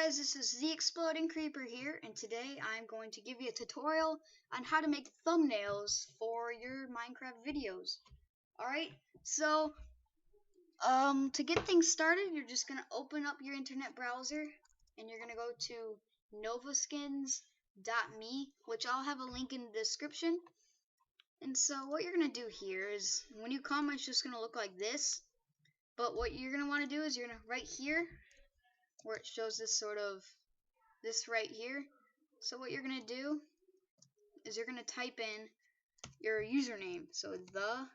guys, this is the Exploding Creeper here, and today I'm going to give you a tutorial on how to make thumbnails for your Minecraft videos. Alright, so to get things started, you're just going to open up your internet browser, and you're going to go to novaskins.me, which I'll have a link in the description. And so what you're going to do here is, when you come, it's just going to look like this. But what you're going to want to do is you're going to, right here, where it shows this right here. So what you're gonna do is you're gonna type in your username. So the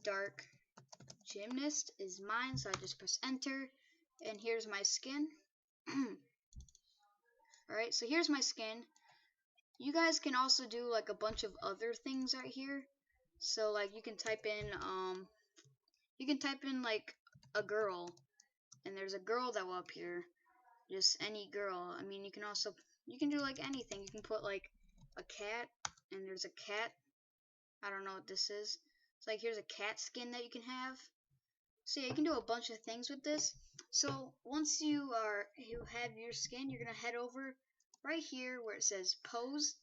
dark gymnast is mine, so I just press enter, and here's my skin. Alright, so here's my skin. You guys can also do like a bunch of other things right here. So like you can type in like a girl, and there's a girl that will appear. Just any girl. I mean, you can do like anything. You can put like a cat, and there's a cat. I don't know what this is. It's like here's a cat skin that you can have. So yeah, you can do a bunch of things with this. So once you have your skin, you're gonna head over right here where it says pose,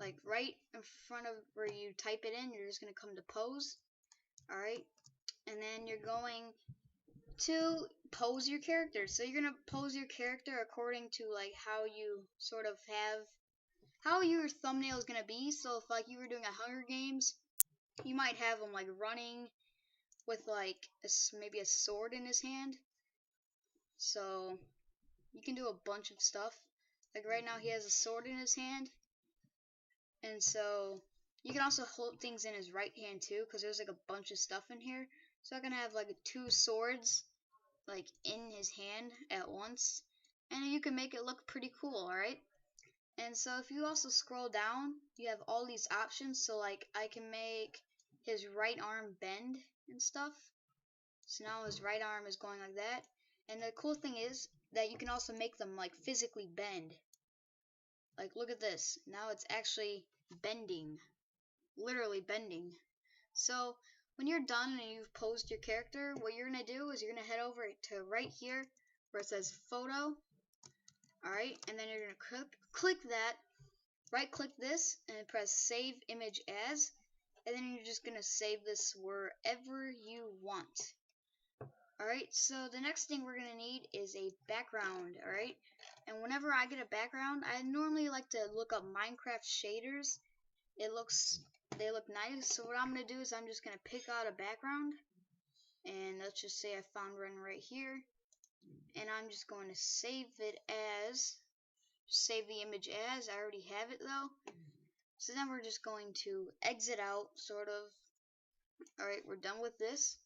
like right in front of where you type it in. You're just gonna come to pose. All right, and then you're going to pose your character. So you're gonna pose your character according to like how you sort of how your thumbnail is gonna be. So if like you were doing a Hunger Games, you might have him like running with like maybe a sword in his hand. So you can do a bunch of stuff. Like right now he has a sword in his hand, and so you can also hold things in his right hand too, because there's like a bunch of stuff in here. So I'm gonna have like 2 swords like in his hand at once, and you can make it look pretty cool. Alright, and so if you also scroll down, you have all these options. So like I can make his right arm bend and stuff, so now his right arm is going like that. And the cool thing is that you can also make them like physically bend. Like look at this, now it's actually bending, literally bending. So when you're done and you've posed your character, what you're going to do is you're going to head over to right here where it says photo. Alright, and then you're going to click that, right click this, and press save image as, and then you're just going to save this wherever you want. Alright, so the next thing we're going to need is a background. Alright, and whenever I get a background, I normally like to look up Minecraft shaders. They look nice. So what I'm going to do is I'm just going to pick out a background, and let's just say I found one right here, and I'm just going to save the image as. I already have it though. So then we're just going to exit out, sort of. Alright, we're done with this,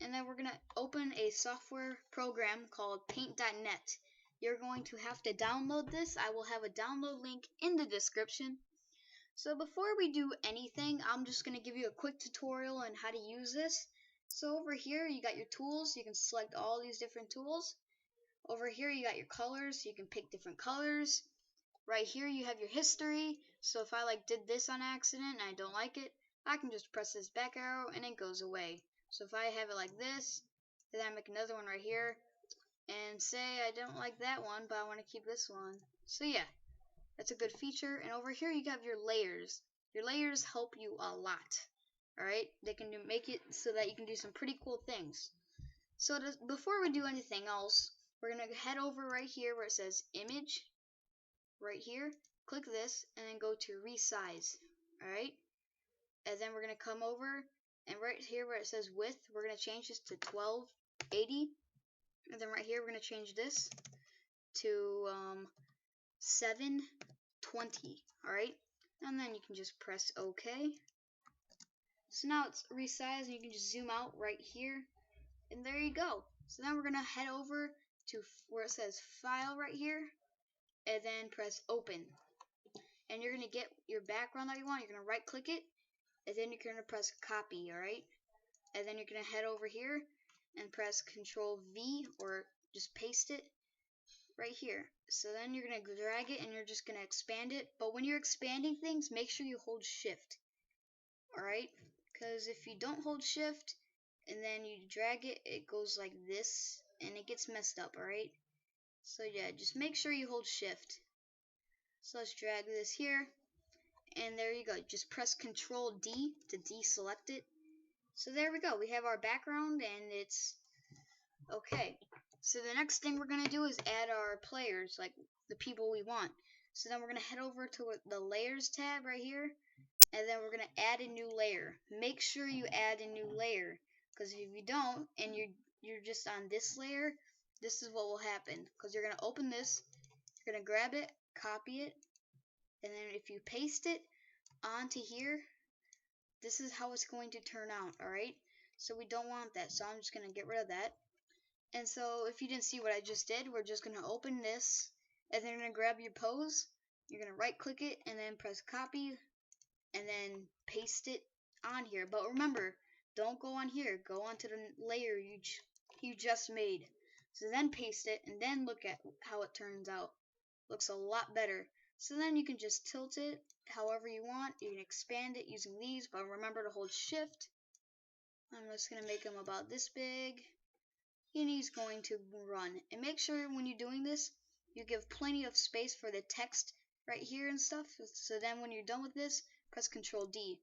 and then we're going to open a software program called paint.net. You're going to have to download this. I will have a download link in the description. So before we do anything, I'm just going to give you a quick tutorial on how to use this. So over here you got your tools. You can select all these different tools. Over here you got your colors. You can pick different colors. Right here you have your history. So if I like did this on accident and I don't like it, I can just press this back arrow and it goes away. So if I have it like this, then I make another one right here and say I don't like that one, but I want to keep this one. So yeah, that's a good feature. And over here you have your layers. Your layers help you a lot. Alright, they can make it so that you can do some pretty cool things. So before we do anything else, we're going to head over right here where it says image. Right here, click this, and then go to resize. Alright, and then we're going to come over, and right here where it says width, we're going to change this to 1280. And then right here we're going to change this to 720. Alright, and then you can just press OK. So now it's resized, and you can just zoom out right here, and there you go. So now we're going to head over to where it says file right here, and then press open. And you're going to get your background that you want. You're going to right click it, and then you're going to press copy. Alright, and then you're going to head over here and press Control V, or just paste it right here. So then you're going to drag it, and you're just going to expand it. But when you're expanding things, make sure you hold shift. Alright, because if you don't hold shift and then you drag it, it goes like this and it gets messed up. Alright, So yeah, just make sure you hold shift. So let's drag this here, and there you go. Just press Control D to deselect it. So there we go. We have our background, and it's okay. So the next thing we're gonna do is add our players, like the people we want. So then we're gonna head over to the layers tab right here, and then we're gonna add a new layer. Make sure you add a new layer, because if you don't and you're just on this layer, this is what will happen. Because you're gonna open this, you're gonna grab it, copy it, and then if you paste it onto here, this is how it's going to turn out. Alright, so we don't want that, so I'm just gonna get rid of that. And so if you didn't see what I just did, we're just gonna open this, and then you're gonna grab your pose, you're gonna right click it, and then press copy, and then paste it on here. But remember, don't go on here, go onto the layer you just made. So then paste it, and then look at how it turns out. Looks a lot better. So then you can just tilt it however you want. You can expand it using these, but remember to hold shift. I'm just gonna make them about this big, and he's going to run. And make sure when you're doing this, you give plenty of space for the text right here and stuff. So then when you're done with this, press Control D.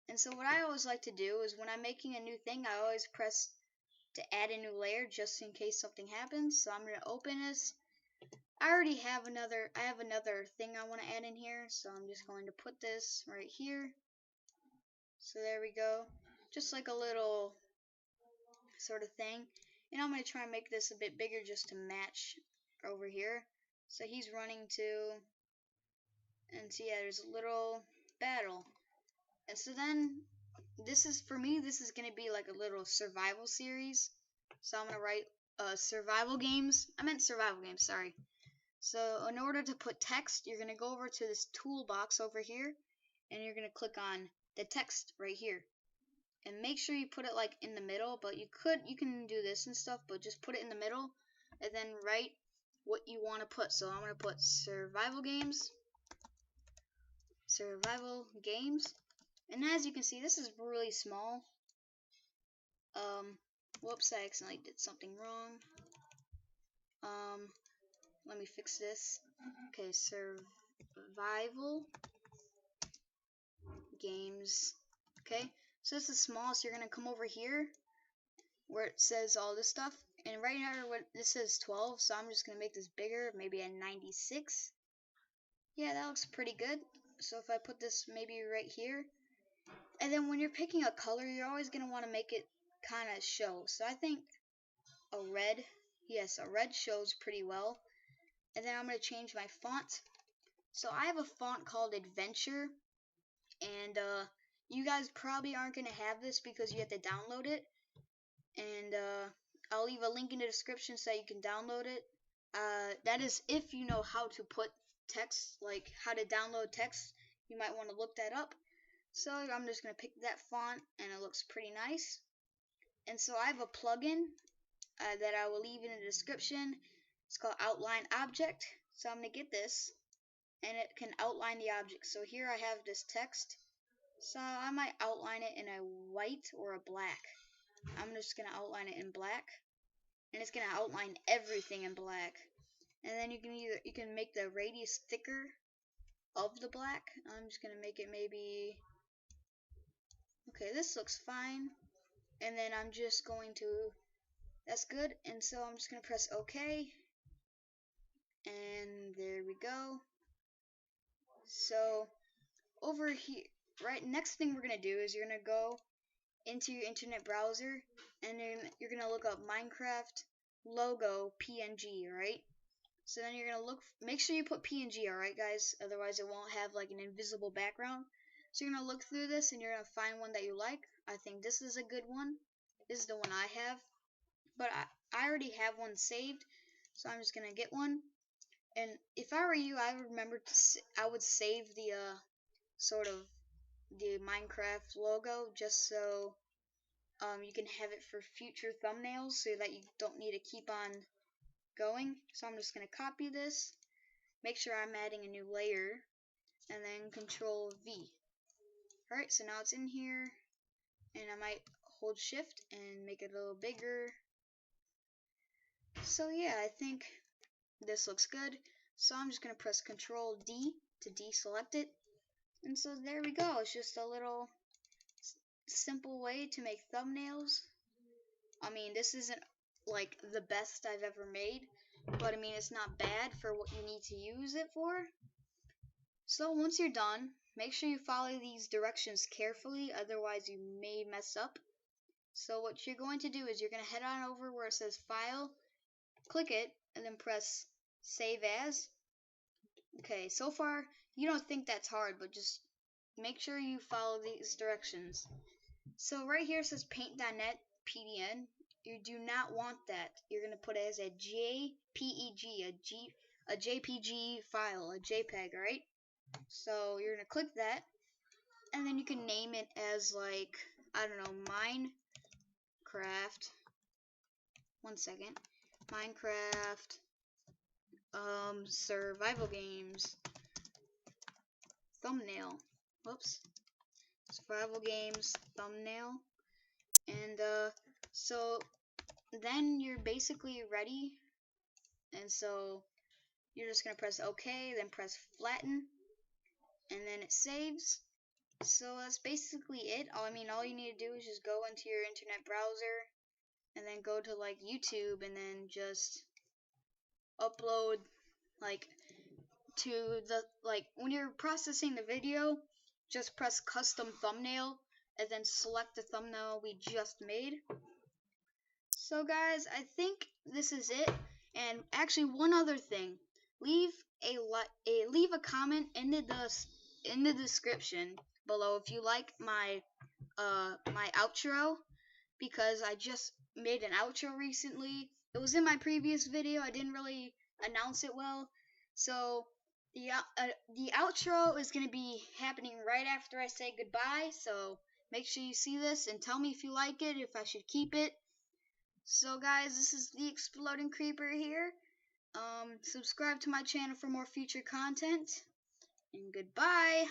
And so what I always like to do is when I'm making a new thing, I always press to add a new layer just in case something happens. So I'm going to open this. I already have another thing I want to add in here, so I'm just going to put this right here. So there we go. Just like a little sort of thing. And I'm going to try and make this a bit bigger just to match over here. So he's running to, and so yeah, there's a little battle. And so then this is, for me, this is going to be like a little survival series. So I'm going to write survival games. I meant survival games, sorry. So in order to put text, you're going to go over to this toolbox over here, and you're going to click on the text right here. And make sure you put it like in the middle, but you can do this and stuff, but just put it in the middle, and then write what you want to put. So I'm going to put survival games. And as you can see, this is really small. Whoops, I accidentally did something wrong. Let me fix this. Okay, survival games. Okay, so this is small, so you're gonna come over here where it says all this stuff, and right now what this says 12, so I'm just gonna make this bigger, maybe a 96. Yeah, that looks pretty good. So if I put this maybe right here, and then when you're picking a color, you're always gonna want to make it kind of show. So I think a red, yes, a red shows pretty well. And then I'm gonna change my font. So I have a font called Adventure, and you guys probably aren't gonna have this because you have to download it, and I'll leave a link in the description so you can download it. That is if you know how to put text, like how to download text. You might want to look that up. So I'm just gonna pick that font, and it looks pretty nice. And so I have a plugin that I will leave in the description. It's called Outline Object. So I'm gonna get this, and it can outline the object. So here I have this text, so I might outline it in a white or a black. I'm just gonna outline it in black, and it's gonna outline everything in black. And then you can make the radius thicker of the black. I'm just gonna make it maybe, okay, this looks fine. And then I'm just going to, that's good. And so I'm just gonna press OK, and there we go. So over here, right, next thing we're gonna do is you're gonna go into your internet browser, and then you're gonna look up Minecraft logo PNG, right? So then you're gonna make sure you put PNG, alright guys, otherwise it won't have like an invisible background. So you're gonna look through this, and you're gonna find one that you like. I think this is a good one. This is the one I have, but I already have one saved, so I'm just gonna get one. And if I were you, I would save the sort of the Minecraft logo, just so you can have it for future thumbnails, so that you don't need to keep on going. So I'm just going to copy this, make sure I'm adding a new layer, and then Control V. Alright, so now it's in here, and I might hold shift and make it a little bigger. So yeah, I think this looks good. So I'm just going to press Control D to deselect it. And so there we go. It's just a little simple way to make thumbnails. I mean, this isn't like the best I've ever made, but I mean, it's not bad for what you need to use it for. So once you're done, make sure you follow these directions carefully, otherwise you may mess up. So what you're going to do is you're going to head on over where it says File, click it, and then press Save As. Okay, so far you don't think that's hard, but just make sure you follow these directions. So right here it says paint.net PDN. You do not want that. You're going to put it as a JPEG, a JPG file, a JPEG, alright? So you're going to click that, and then you can name it as, like, I don't know, Minecraft. One second. Minecraft survival games thumbnail. Whoops. Survival games thumbnail. And so then you're basically ready. And so you're just gonna press OK, then press flatten, and then it saves. So that's basically it. All you need to do is just go into your internet browser and then go to like YouTube and then just upload like to the when you're processing the video, just press custom thumbnail and then select the thumbnail we just made. So guys, I think this is it. And actually, one other thing, leave a comment in the description below if you like my my outro, because I just made an outro recently. It was in my previous video. I didn't really announce it well. So the outro is going to be happening right after I say goodbye. So make sure you see this and tell me if you like it, if I should keep it. So guys, this is the Exploding Creeper here. Subscribe to my channel for more future content. And goodbye.